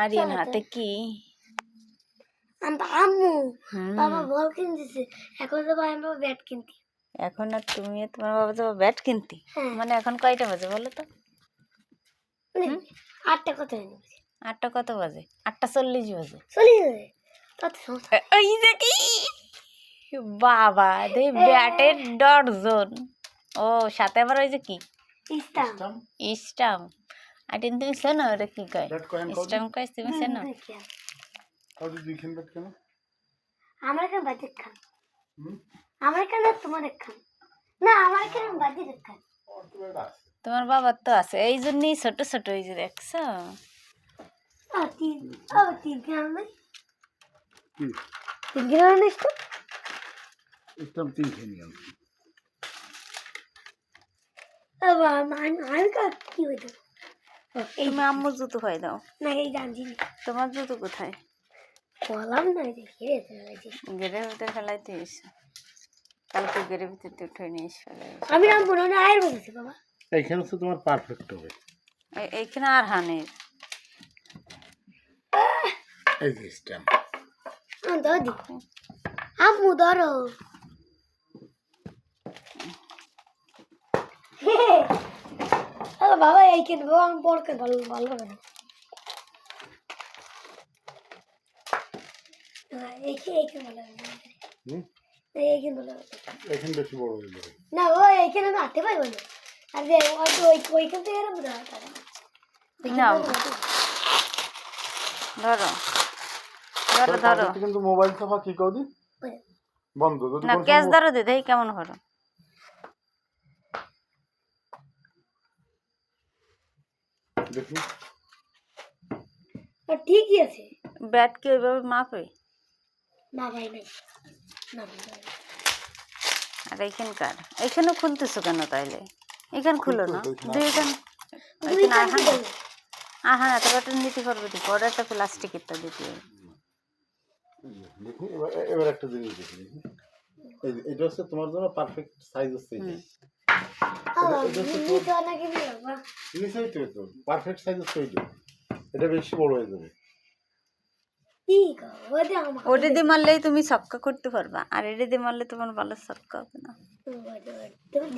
আরিয়ান হাতে কি আম্মু বাবা বল কিনতেছে, এখন তো আমি ব্যাট কিনতে। এখন আর তুমি তোমার বাবা যাবো ব্যাট কিনতে? মানে এখন কয়টা বাজে বলো তো? 8টা কত হয়নি? 8টা কত বাজে? 8:40 বাজে। ওই যে কি বাবা দে ব্যাটের ডজন। ও সাথে আবার ওই যে কি স্টাম্প। আটিন তুমি শোনো ওটা কি কয়? স্টাম্প কয় তুমি শোনো? আমার এখানে বাজে খান, আমার এখানে তোমার খান না, আমার এখানে বাজে খান। তোমার বাবার তো আছে, এই জন্যই ছোট ছোট এই যে দেখছো। তিন গ্রাম নাই, 3 গ্রাম নাই একদম 3 খেয়ে নিলাম। আমি কি হইতো তুমি আম্মুর জুতো খাই দাও না, এই জানছি তোমার জুতো কোথায়? বললাম না গেরের ভিতরে ফেলাইতে এসে কালকে গেরের ভিতরে উঠে নিয়ে এসে আমি নাম মনে হয় আর বলেছি বাবা। এইখানে তো তোমার পারফেক্ট হবে। এইখানে আর হানের এই যে স্ট্যাম্প দাদি আম্মু ধরো। বাবা এই কিনবো, আমি পড়তে ভালো ভালো লাগে না। এখানে বেশি বড় হয়ে যাবে না, ও এইখানে আমি হাঁটতে পারবো না। আর যে ওইখান থেকে এরকম ধরো ধরো ধরো কিন্তু মোবাইল চাপা কি কও দি বন্ধ যদি না, ক্যাশ ধরো দে দেই কেমন হলো। দেখি ঠিকই আছে। ব্যাট কি ওইভাবে মাপে? না ভাই নাই, না ভাই। আর এইখানকার এইখানেও খুলতেছো কেন তাইলে? এখানে খুলো না, দুইখান হ্যাঁ এত ব্যাটার নিতে পারবে ঠিক, ওটা একটা প্লাস্টিকের তা দিতে হবে। দেখি এবার একটা জিনিস দেখি, এটা হচ্ছে তোমার জন্য পারফেক্ট সাইজ হচ্ছে। পারফেক্ট সাইজ হচ্ছে এটা বেশি বড় হয়ে যাবে। ওটা দিয়ে মারলেই তুমি ছক্কা করতে পারবা, আর এটা দিয়ে মারলে তোমার ভালো ছক্কা হবে না।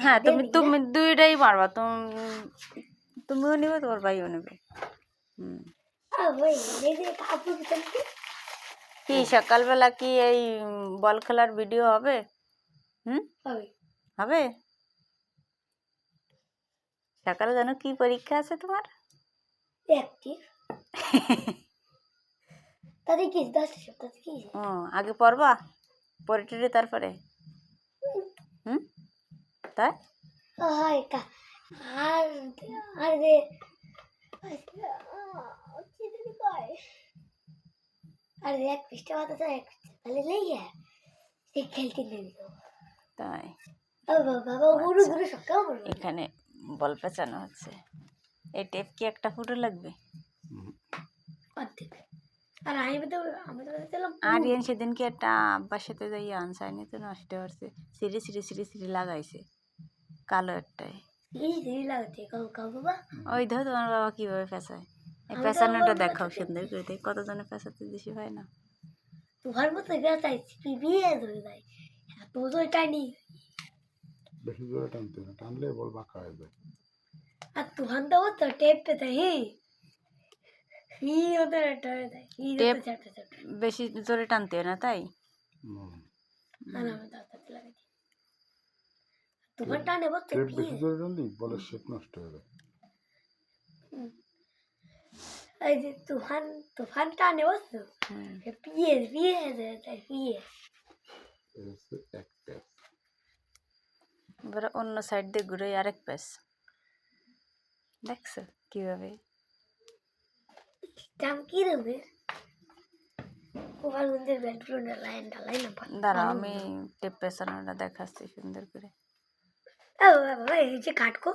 হ্যাঁ তুমি তুমি দুইটাই মারবা, তুমিও নেবে তোমার ভাইও নেবে। কি সকালবেলা কি এই বল খেলার ভিডিও হবে? হবে সকালে জানো কি পরীক্ষা আছে তোমার? আগে পড়বা পরীক্ষা তারপরে তাই তাই এখানে বল পেঁচানো হচ্ছে। এই টেপ কি একটা ফুটো লাগবে? আরিয়ান সেদিনকে একটা আব্বার সাথে যাই আনসাইনি তো নষ্ট হচ্ছে, সিঁড়ি সিঁড়ি সিঁড়ি সিঁড়ি লাগাইছে কালো একটাই। ওই ধর তোমার বাবা কিভাবে পেঁচায়, এই পেঁচানোটা দেখাও সুন্দর করে, দেখ কতজনে পেঁচাতে দিছি হয় না। তোমার মতো বিয়ে ধরে যায় এত জোরে টানি, বেশি জোরে টানতে না, টানলে বল বাঁকা হয়ে যায়। আর তুহান তো টেপ পেতে বেশি জোরে টানতে না তাই তুফান টানে বেশি জোরে টানলি বলের শেপ নষ্ট হয়ে যায়। এই যে তুফান টানে বুঝছো, পিয়ে পিয়ে পিয়ে এবার অন্য সাইড দিয়ে ঘুরে আরেক প্যাচ দেখছো কিভাবে কি দেবে। দাঁড়াও আমি টেপ পেছানোটা দেখাচ্ছি সুন্দর করে। এই যে কাটকো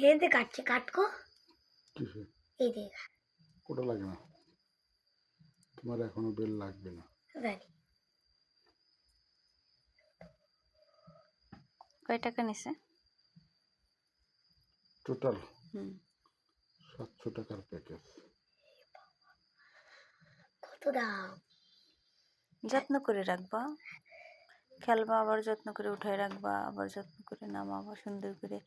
হেঁটে কাটছে, কাটকো এই দেখ ওটা লাগে না, তোমার এখনো বেল লাগবে না। কয় টাকা নিছে? টোটাল হুম 700 টাকার প্যাকেজ। কত দাম? যত্ন করে রাখবা, খেলবা, আবার যত্ন করে উঠায় রাখবা, আবার যত্ন করে নামাবা, সুন্দর করে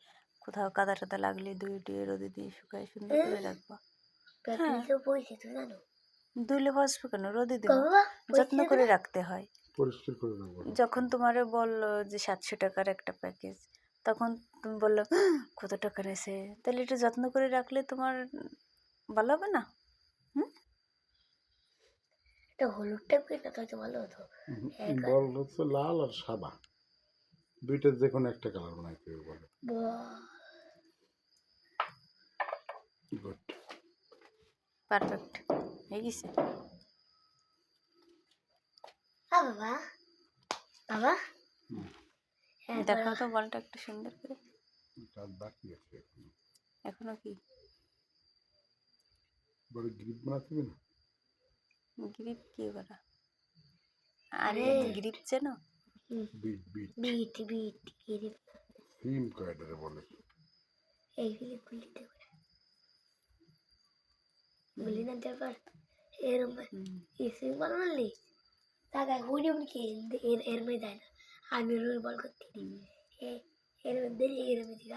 কোথাও কাদা টাদা লাগলে ধুয়ে টুয়ে রোদে দিয়ে শুকায় সুন্দর করে রাখবা। প্যাকেজও পয়সা তো জানো ধুলে ভাসবে কেন, রোদে দেবো। বাবা যত্ন করে রাখতে হয়। পরিষ্কার করে রাখবো। যখন তোমারে বললো যে 700 টাকার একটা প্যাকেজ, তখন তুমি বললো কত টাকা নিয়েছে, তাহলে একটু যত্ন করে রাখলে তোমার ভালো হবে না? এটা হলুদ টাইপ করে তো ভালো হতো। বল হচ্ছে লাল আর সাদা, দুইটার যে কোনো একটা কালার বানাইতে হবে বলে। গুড, পারফেক্ট হয়ে গেছে। বাবা বাবা দেখো তো বলটা একটু সুন্দর করে। কাজ বাকি আছে এখনো। এখনো কি বড় গ্রিপ বানাতে হবে না? গ্রিপ কি করা? আরে গ্রিপ চেন? Beat beat beat beat grip film কয়টারে বলে। এই গুলিতে গুলি না দেবার এরম ইসে বানালি তাকে হুড়ি উনকে এর মধ্যে দেয় না, আমি রুল বল করতে এর মধ্যে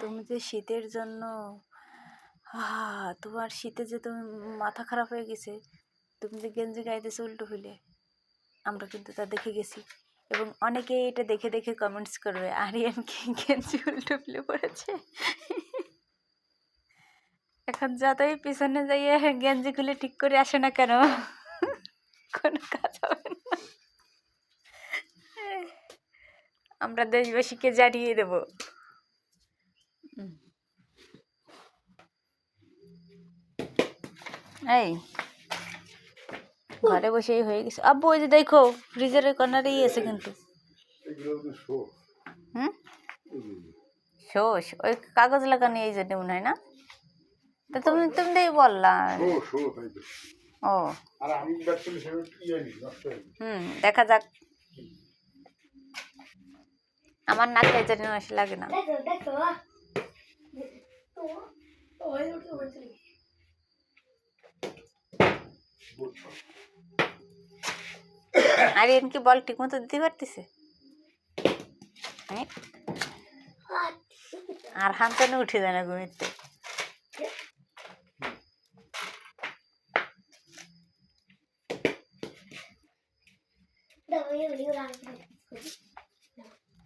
তুমি যে শীতের জন্য তোমার শীতে যে তুমি মাথা খারাপ হয়ে গেছে, তুমি যে গেঞ্জি গাইতেছো উল্টো হইলে, আমরা কিন্তু তা দেখে গেছি এবং অনেকে এটা দেখে দেখে কমেন্টস করবে আরিয়ান কি গেঞ্জি উল্টো ফেলে পড়েছে। এখন যতই পিছনে যাইয়ে গেঞ্জি খুলে ঠিক করে আসে না কেন, কোনো কাজ হবে না। আমরা দেশবাসীকে জানিয়ে দেব। এই ঘরে বসেই হয়ে গেছে। আব্বু ওই যে দেখো ফ্রিজের কর্নারেই আছে কিন্তু। হুম শোষ ওই কাগজ লাগানো এই জন্য মনে হয় না? তা তুমি তুমি তাই বললা। ও দেখা যাক। আমার নাকে এই জন্য আসে লাগে না। আর এন কি বল ঠিক মতো দিতে পারতেছে? আর হামচানে উঠে যায় না ঘুমিতে।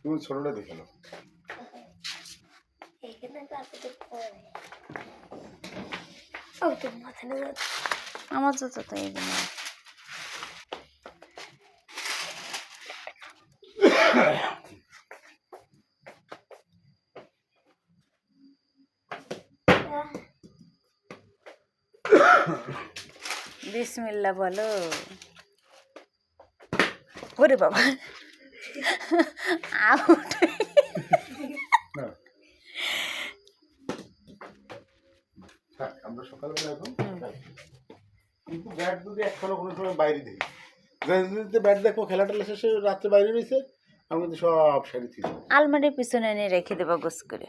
তুমি ছোটটা দেখে নাও। আমার জুতো তো এই জন্য। বিসমিল্লাহ বলো। ওরে বাবা আউট। আমরা সকালবেলা এখন কিন্তু ব্যাট যদি এখনো কোনো সময় বাইরে দেখি, ব্যাট দেখবো খেলাটা শেষে রাত্রে বাইরে রয়েছে, আমি কিন্তু সব শাড়ি থেকে আলমারির পিছনে এনে রেখে দেবো গোছ করে।